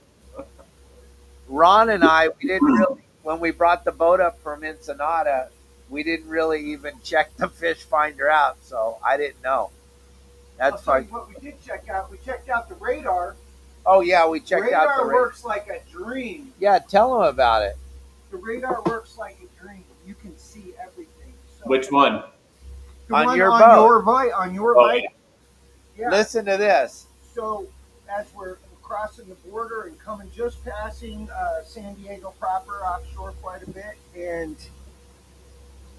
Ron and I, we didn't really, when we brought the boat up from Ensenada, we didn't really even check the fish finder out, so I didn't know. I'll That's tell you fine. what we did check out. We checked out the radar. Oh yeah, we checked out Radar the works like a dream. Yeah, tell them about it. The radar works like a dream. You can see everything. So Which one? the On one your on boat. your Byte, on your Oh, Byte. Yeah. Listen to this. So as we're crossing the border and coming just passing San Diego proper offshore quite a bit, and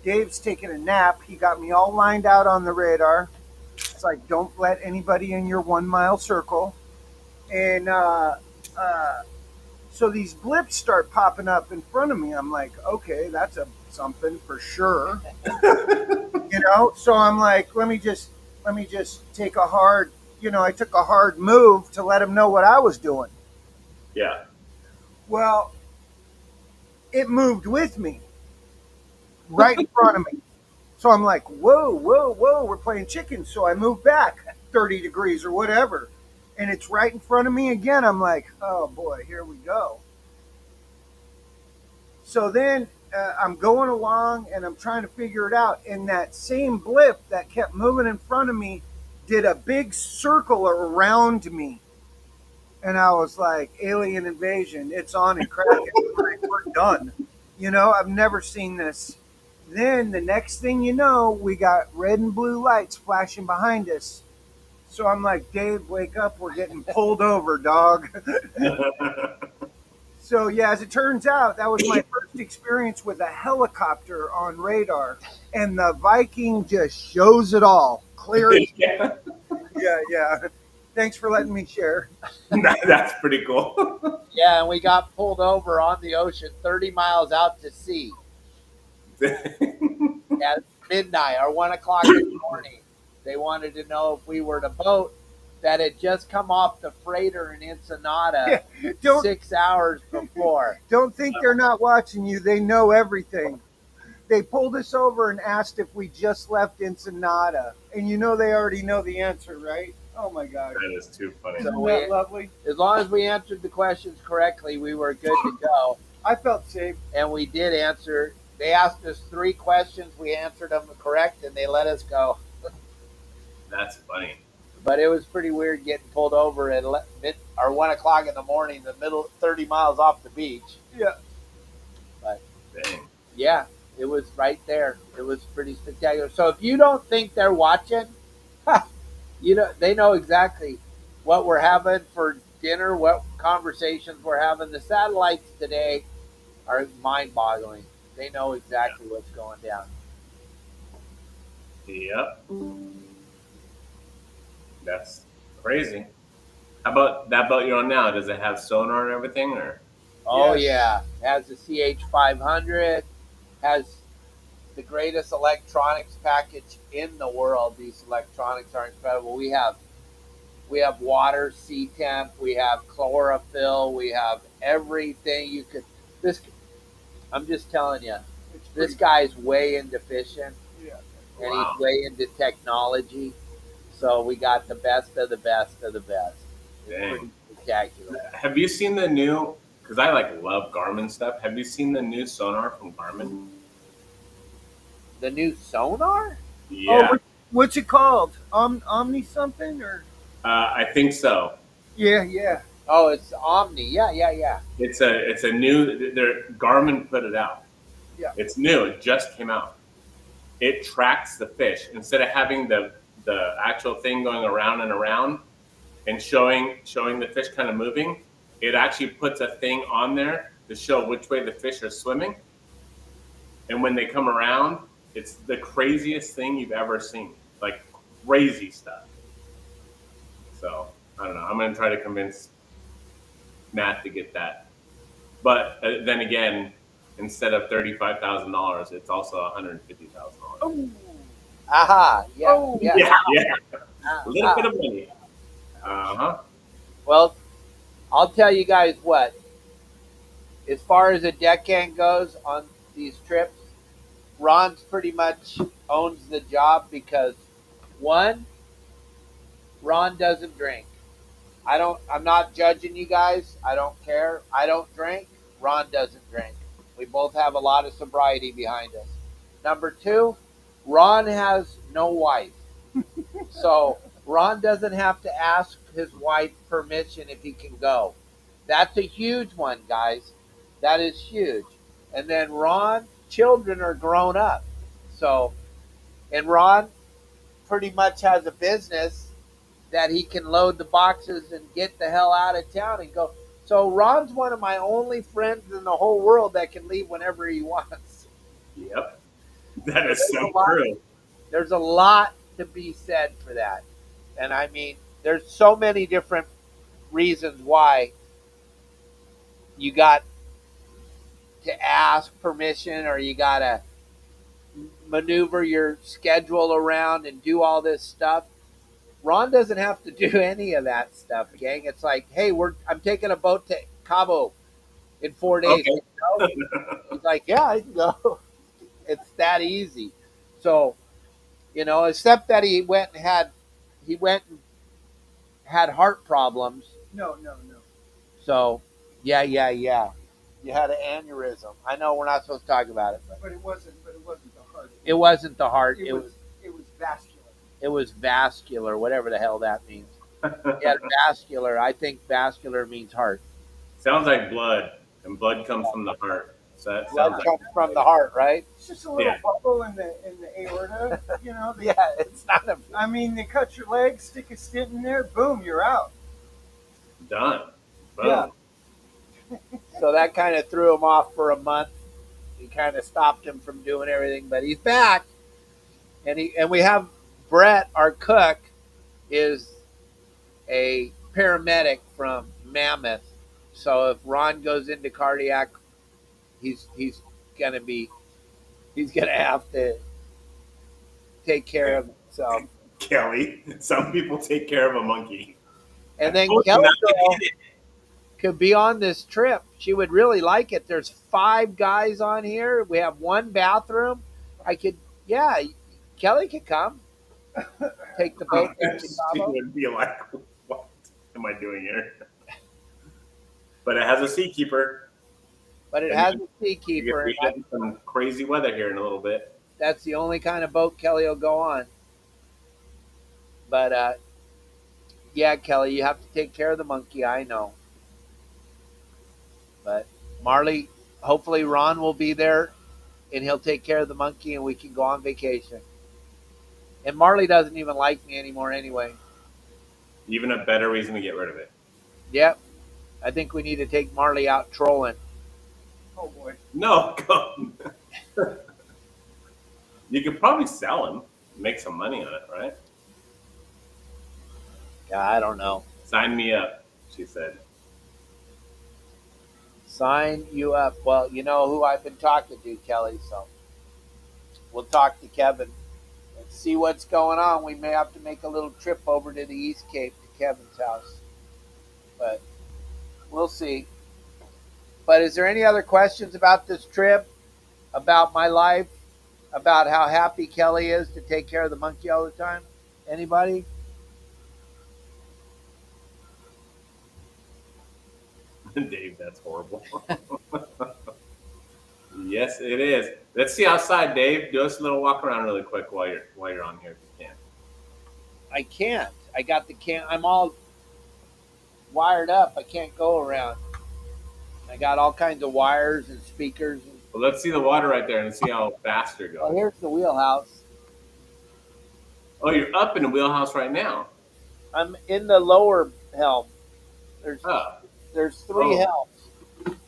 Dave's taking a nap. He got me all lined out on the radar. It's like, don't let anybody in your 1 mile circle. And so these blips start popping up in front of me. I'm like, okay, that's something for sure. So I'm like, let me just take a hard, I took a hard move to let him know what I was doing. yeah. Well, it moved with me right in front of me. So I'm like, whoa, whoa, whoa, we're playing chicken. So I move back 30 degrees or whatever. And it's right in front of me again. I'm like, oh boy, here we go. So then I'm going along and I'm trying to figure it out. And that same blip that kept moving in front of me did a big circle around me. And I was like, alien invasion, it's on and cracking. We're done. I've never seen this. Then the next thing you know, we got red and blue lights flashing behind us. So I'm like, Dave, wake up. We're getting pulled over, dog. So, yeah, as it turns out, that was my first experience with a helicopter on radar. And the Viking just shows it all. Clear as Yeah. yeah. Thanks for letting me share. That's pretty cool. Yeah, and we got pulled over on the ocean 30 miles out to sea at midnight or 1 o'clock in the morning. They wanted to know if we were the boat that had just come off the freighter in Ensenada Don't 6 hours before. don't think they're not watching you. They know everything. They pulled us over and asked if we just left Ensenada. And they already know the answer, right? Oh my God. That is too funny. Isn't that lovely? As long as we answered the questions correctly, we were good to go. I felt safe. And we did answer. They asked us 3 questions. We answered them correct, and they let us go. That's funny. But it was pretty weird getting pulled over at 1 o'clock in the morning, the middle 30 miles off the beach. Yeah. But Dang. yeah, it was right there. It was pretty spectacular. So if you don't think they're watching, they know exactly what we're having for dinner, what conversations we're having. The satellites today are mind-boggling. They know exactly what's going down. Yep. That's crazy. How about that boat you're on now? Does it have sonar and everything, or? Oh Yes. yeah, has the CH500, has the greatest electronics package in the world. These electronics are incredible. We have water, sea temp, we have chlorophyll, we have everything you could. I'm just telling you, this guy's way into fishing, Yeah. and Wow. he's way into technology. So we got the best of the best of the best. It's Dang. pretty spectacular. Have you seen the new? Because I love Garmin stuff. Have you seen the new sonar from Garmin? The new sonar? Yeah, What's it called? Omni something or? I think so. Yeah. Oh, it's Omni. Yeah. It's a new. Garmin put it out. Yeah. It's new. It just came out. It tracks the fish instead of having the actual thing going around and around and showing the fish kind of moving. It actually puts a thing on there to show which way the fish are swimming. And when they come around, it's the craziest thing you've ever seen. Like crazy stuff. So I don't know. I'm gonna try to convince Matt to get that. But then again, instead of $35,000, it's also $150,000. Oh. Aha. Yeah. Oh. Yeah. Yeah. A little bit of money. Well, I'll tell you guys what. As far as a deckhand goes on these trips, Ron's pretty much owns the job because, one, Ron doesn't drink. I'm not judging you guys. I don't care. I don't drink. Ron doesn't drink. We both have a lot of sobriety behind us. Number two, Ron has no wife. So Ron doesn't have to ask his wife permission if he can go. That's a huge one, guys. That is huge. And then Ron, children are grown up. So, and Ron pretty much has a business that he can load the boxes and get the hell out of town and go. So Ron's one of my only friends in the whole world that can leave whenever he wants. Yep. That is so true. There's a lot to be said for that. And I mean, there's so many different reasons why you got to ask permission or you got to maneuver your schedule around and do all this stuff. Ron doesn't have to do any of that stuff, gang. It's like, hey, I'm taking a boat to Cabo in 4 days. Okay. You know? He's like, yeah, I can go. It's that easy. So, you know, except that he went and had heart problems. No. So, yeah. You had an aneurysm. I know we're not supposed to talk about it, But it wasn't the heart. it wasn't the heart. It was vascular. It was vascular, whatever the hell that means. Yeah, vascular. I think vascular means heart. Sounds like blood, and blood comes from the heart. So that Blood sounds comes from the heart, right? It's just a little bubble in the aorta. You know. Yeah, it's not a. I mean, they cut your leg, stick a stent in there, boom, you're out. done. Boom. Yeah. So that kind of threw him off for a month. He kind of stopped him from doing everything, but he's back. And we have Brett, our cook, is a paramedic from Mammoth. So if Ron goes into cardiac, he's gonna have to take care of himself. Kelly. Some people take care of a monkey. And then Kelly could be on this trip. She would really like it. There's 5 guys on here. We have 1 bathroom. Kelly could come. Take the boat. She would be like, what am I doing here? But it has a seakeeper. But it has a seakeeper. We're getting some crazy weather here in a little bit. That's the only kind of boat Kelly will go on. But, yeah, Kelly, you have to take care of the monkey. I know. But Marley, hopefully Ron will be there and he'll take care of the monkey and we can go on vacation. And Marley doesn't even like me anymore anyway. Even a better reason to get rid of it. Yep. I think we need to take Marley out trolling. Oh, boy. No. You could probably sell him, make some money on it, right? Yeah, I don't know. Sign me up, she said. Sign you up. Well, you know who I've been talking to, Kelly, so we'll talk to Kevin and see what's going on. We may have to make a little trip over to the East Cape to Kevin's house. But we'll see. But is there any other questions about this trip, about my life, about how happy Kelly is to take care of the monkey all the time? Anybody? Dave, that's horrible. Yes, it is. Let's see outside, Dave. Do us a little walk around really quick while you're on here if you can. I can't. I got the I'm all wired up. I can't go around. I got all kinds of wires and speakers. Well, let's see the water right there and see how fast you're Oh, going. here's the wheelhouse. Oh, you're up in the wheelhouse right now. I'm in the lower helm. There's 3 helms.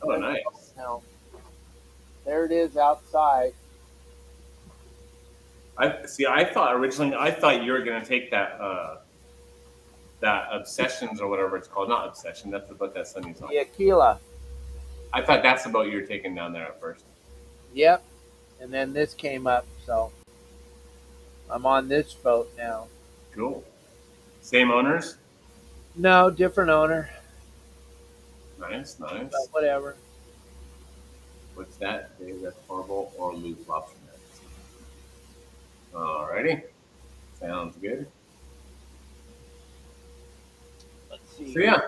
Oh, nice. Helm. There it is outside. I thought you were gonna take that Obsessions or whatever it's called. Not Obsession. That's the book that Sonny's on. The Aquila. I thought that's the boat you were taking down there at first. Yep. And then this came up, so I'm on this boat now. Cool. Same owners? No, different owner. Nice. But whatever. What's that? Dave, that's horrible. Or loose lobster nets. Alrighty. Sounds good. see. So yeah,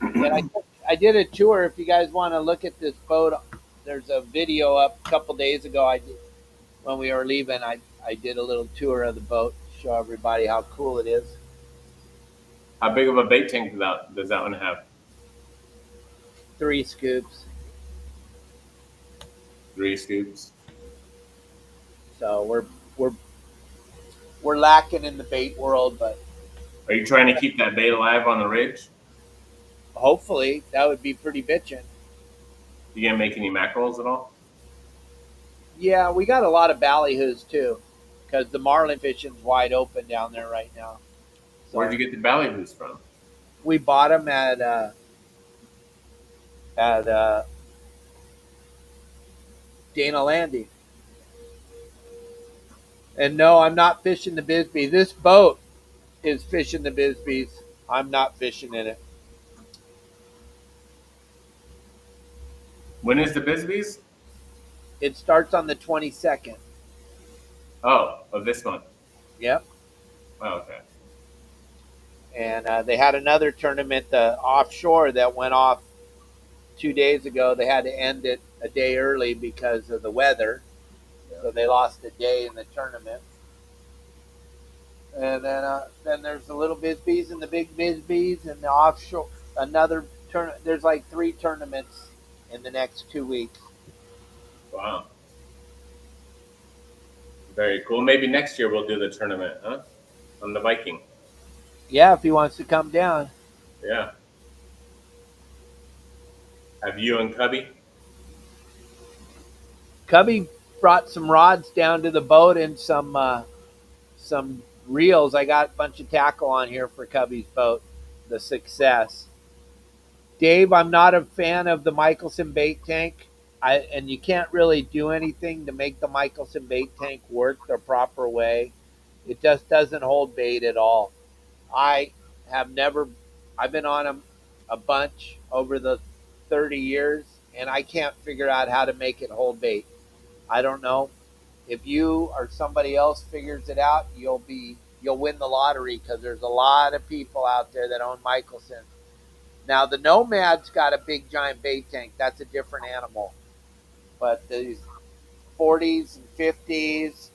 And I did a tour. If you guys want to look at this boat, there's a video up a couple days ago. I did when we were leaving. I did a little tour of the boat, show everybody how cool it is. how big of a bait tank does that one have? 3 scoops. 3 scoops. So we're lacking in the bait world, but Are you trying to keep that bait alive on the ridge? hopefully that would be pretty bitchin'. You gonna make any mackerels at all? Yeah, we got a lot of ballyhoos too, because the marlin fishing's wide open down there right now. So Where'd you get the ballyhoos from? we bought them at Dana Landing. And no, I'm not fishing the Bisbee. This boat is fishing the Bisbees. I'm not fishing in it. When is the Bisbees? It starts on the 22nd. Oh, of this month. Yep. Oh, okay. And they had another tournament, the offshore, that went off 2 days ago. They had to end it a day early because of the weather. So they lost a day in the tournament. And then there's the little Bisbees and the big Bisbees and the offshore. Another tournament. There's like 3 tournaments in the next 2 weeks. Wow. Very cool. Maybe next year we'll do the tournament, huh? On the Viking. Yeah, if he wants to come down. Yeah. Have you and Cubby? Cubby brought some rods down to the boat and some reels. I got a bunch of tackle on here for Cubby's boat, the Success. Dave, I'm not a fan of the Michelson bait tank. And you can't really do anything to make the Michelson bait tank work the proper way. It just doesn't hold bait at all. I've been on a bunch over the 30 years, and I can't figure out how to make it hold bait. I don't know. If you or somebody else figures it out, you'll win the lottery, because there's a lot of people out there that own Michelson. Now the Nomad's got a big giant bait tank. That's a different animal. But these 40s and 50s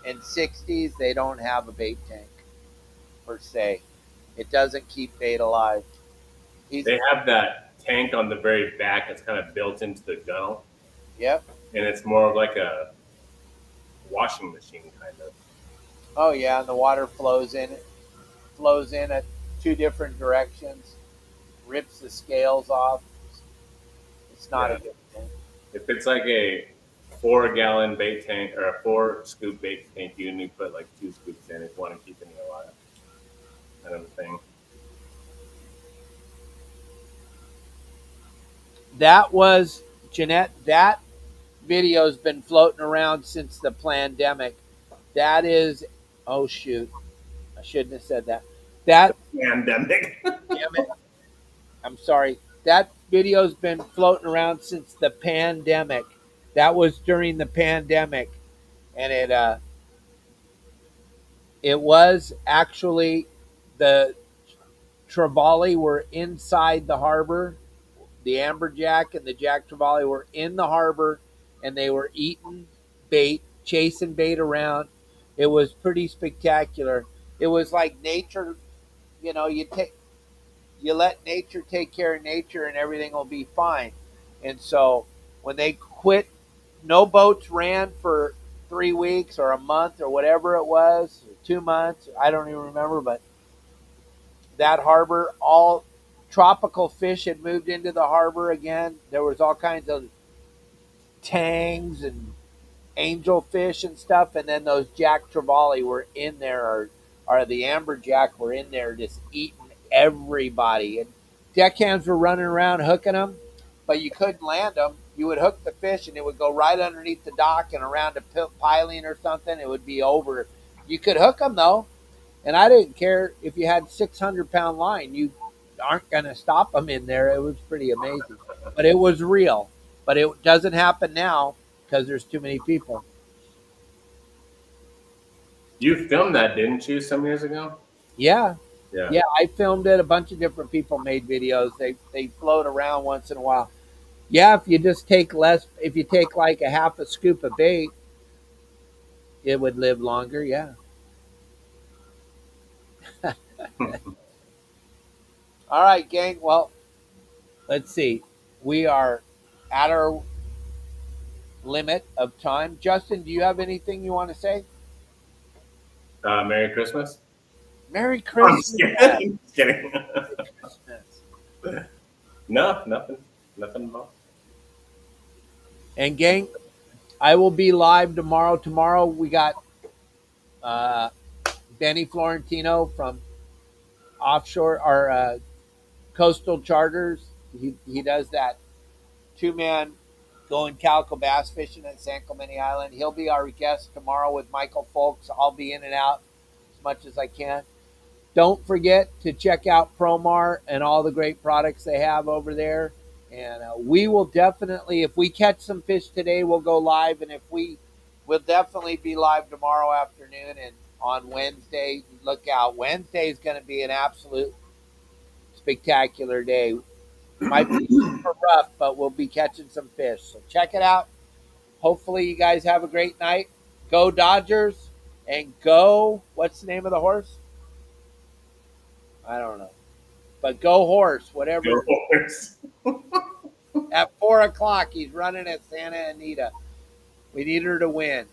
and 60s, they don't have a bait tank per se. It doesn't keep bait alive. They have that tank on the very back that's kind of built into the gunnel. Yep. And it's more of like a washing machine kind of. Oh yeah, and the water flows in at 2 different directions, rips the scales off. It's not a good thing. If it's like a 4-gallon bait tank or a 4-scoop bait tank, you need to put like 2 scoops in if you want to keep it alive. Kind of a thing. That was, Jeanette, that video's been floating around since the pandemic. That is, oh shoot, I shouldn't have said that. That Pandemic. damn it. I'm sorry. That video's been floating around since the pandemic. That was during the pandemic, and it was actually the Trevally were inside the harbor. The amberjack and the Jack Trevally were in the harbor, and they were eating bait, chasing bait around. It was pretty spectacular. It was like nature, you let nature take care of nature, and everything will be fine. And so when they quit, no boats ran for 3 weeks or a month or whatever it was, or 2 months. I don't even remember, but that harbor, all tropical fish had moved into the harbor again. There was all kinds of tangs and angelfish and stuff, and then those Jack Trevally were in there, or the amberjack were in there just eating everybody. And deckhands were running around hooking them, but you couldn't land them. You would hook the fish, and it would go right underneath the dock and around a piling or something. It would be over. You could hook them, though, and I didn't care if you had 600-pound line. You aren't going to stop them in there. It was pretty amazing. But it was real. But it doesn't happen now because there's too many people. You filmed that, didn't you, some years ago? Yeah. Yeah. Yeah, I filmed it. A bunch of different people made videos. They float around once in a while. Yeah, if you just take less, if you take like a half a scoop of bait, it would live longer. Yeah. All right, gang. Well, let's see. We are at our limit of time. Justin, do you have anything you want to say? Merry Christmas. Merry I'm just Christmas. kidding. Just kidding. Christmas. No, nothing. Nothing at all. And gang, I will be live tomorrow. Tomorrow we got uh, Benny Florentino from Offshore or Coastal Charters. He does that 2-man going calico bass fishing at San Clemente Island. He'll be our guest tomorrow with Michael Folks. I'll be in and out as much as I can. Don't forget to check out Promar and all the great products they have over there. And we will definitely, if we catch some fish today, we'll go live. And if we'll definitely be live tomorrow afternoon. And on Wednesday, look out. Wednesday is going to be an absolute spectacular day. Might be super rough, but we'll be catching some fish. So check it out. Hopefully you guys have a great night. Go Dodgers and go, what's the name of the horse? I don't know. But go horse, whatever. Go Horse. At 4 o'clock, he's running at Santa Anita. We need her to win.